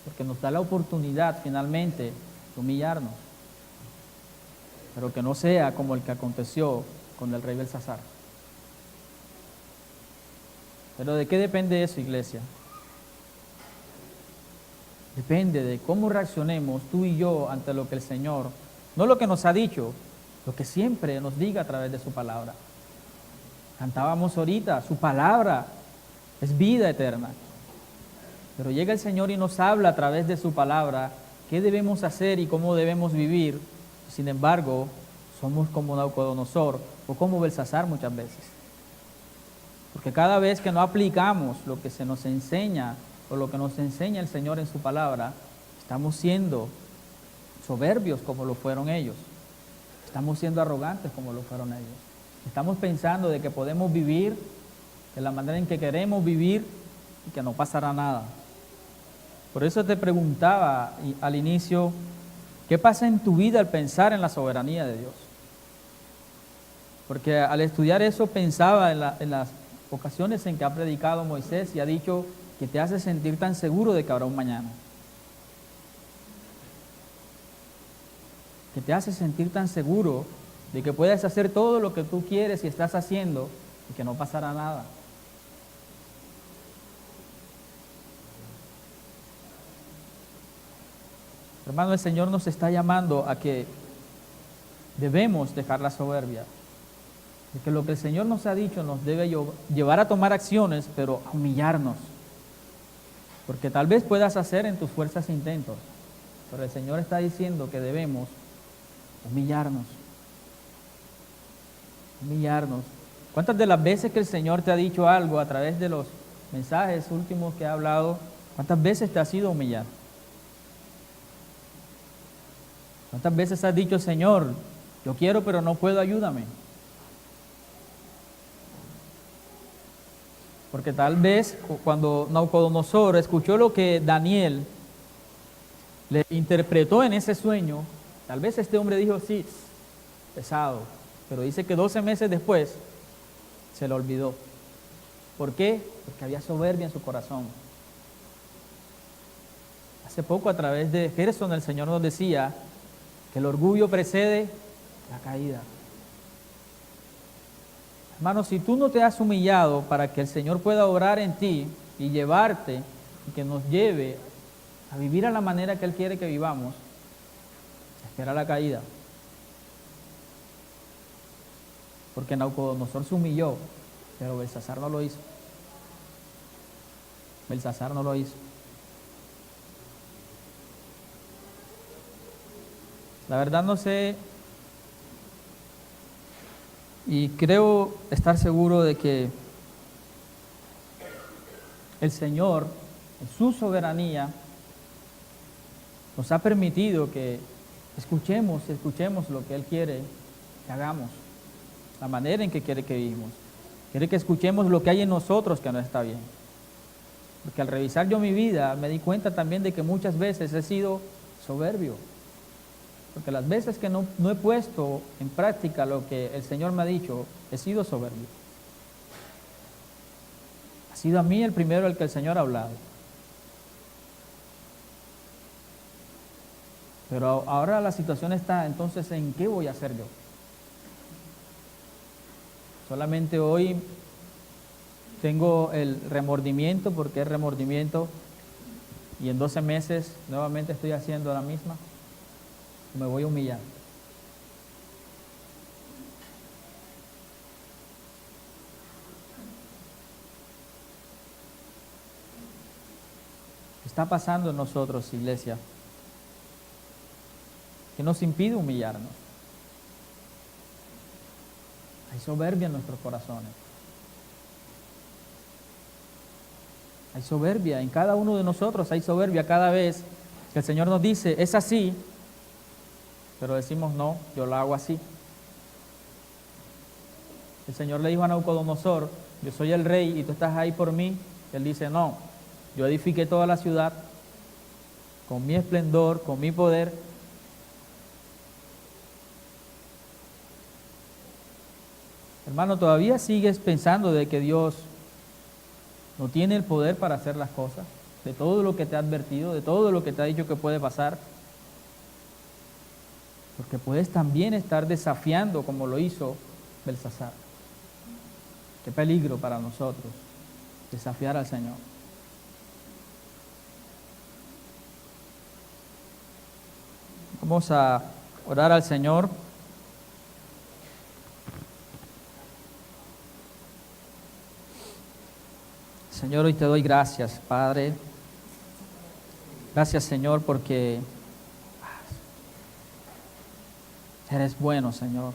porque nos da la oportunidad finalmente de humillarnos. Pero que no sea como el que aconteció con el rey Belsasar. Pero ¿de qué depende eso, iglesia? Depende de cómo reaccionemos tú y yo ante lo que el Señor, no lo que nos ha dicho, lo que siempre nos diga a través de su palabra. Cantábamos ahorita, su palabra es vida eterna. Pero llega el Señor y nos habla a través de su palabra qué debemos hacer y cómo debemos vivir. Sin embargo, somos como Nabucodonosor o como Belsasar muchas veces. Porque cada vez que no aplicamos lo que se nos enseña o lo que nos enseña el Señor en su palabra, estamos siendo soberbios como lo fueron ellos. Estamos siendo arrogantes como lo fueron ellos. Estamos pensando de que podemos vivir de la manera en que queremos vivir y que no pasará nada. Por eso te preguntaba al inicio, ¿qué pasa en tu vida al pensar en la soberanía de Dios? Porque al estudiar eso pensaba en las ocasiones en que ha predicado Moisés y ha dicho que te hace sentir tan seguro de que habrá un mañana. Que te hace sentir tan seguro de que puedes hacer todo lo que tú quieres y estás haciendo y que no pasará nada. Hermano, el Señor nos está llamando a que debemos dejar la soberbia. De que lo que el Señor nos ha dicho nos debe llevar a tomar acciones, pero a humillarnos. Porque tal vez puedas hacer en tus fuerzas intentos, pero el Señor está diciendo que debemos humillarnos. Humillarnos. ¿Cuántas de las veces que el Señor te ha dicho algo a través de los mensajes últimos que ha hablado, cuántas veces te has ido a humillar? ¿Cuántas veces has dicho, Señor, yo quiero pero no puedo, ayúdame? Porque tal vez cuando Nabucodonosor escuchó lo que Daniel le interpretó en ese sueño, tal vez este hombre dijo, sí, pesado, pero dice que 12 meses después se lo olvidó. ¿Por qué? Porque había soberbia en su corazón. Hace poco a través de Gerson el Señor nos decía que el orgullo precede la caída. Hermano, si tú no te has humillado para que el Señor pueda obrar en ti y llevarte y que nos lleve a vivir a la manera que Él quiere que vivamos, espera la caída. Porque Nabucodonosor se humilló, pero Belsasar no lo hizo. Belsasar no lo hizo. La verdad no sé, y creo estar seguro de que el Señor, en su soberanía, nos ha permitido que escuchemos lo que Él quiere que hagamos, la manera en que quiere que vivamos. Quiere que escuchemos lo que hay en nosotros que no está bien. Porque al revisar yo mi vida, me di cuenta también de que muchas veces he sido soberbio. Porque las veces que no he puesto en práctica lo que el Señor me ha dicho, he sido soberbio. Ha sido a mí el primero el que el Señor ha hablado. Pero ahora la situación está, entonces, ¿en qué voy a hacer yo? Solamente hoy tengo el remordimiento, porque es remordimiento, y en 12 meses nuevamente estoy haciendo la misma. Me voy a humillar. ¿Qué está pasando en nosotros, iglesia? ¿Qué nos impide humillarnos? Hay soberbia en nuestros corazones. Hay soberbia en cada uno de nosotros, hay soberbia cada vez que el Señor nos dice, es así, pero decimos, no, yo lo hago así. El Señor le dijo a Nabucodonosor, yo soy el rey y tú estás ahí por mí. Él dice, no, yo edifiqué toda la ciudad con mi esplendor, con mi poder. Hermano, ¿todavía sigues pensando de que Dios no tiene el poder para hacer las cosas? De todo lo que te ha advertido, de todo lo que te ha dicho que puede pasar. Porque puedes también estar desafiando como lo hizo Belsasar. Qué peligro para nosotros desafiar al Señor. Vamos a orar al Señor. Señor, hoy te doy gracias, Padre. Gracias, Señor, porque eres bueno, Señor.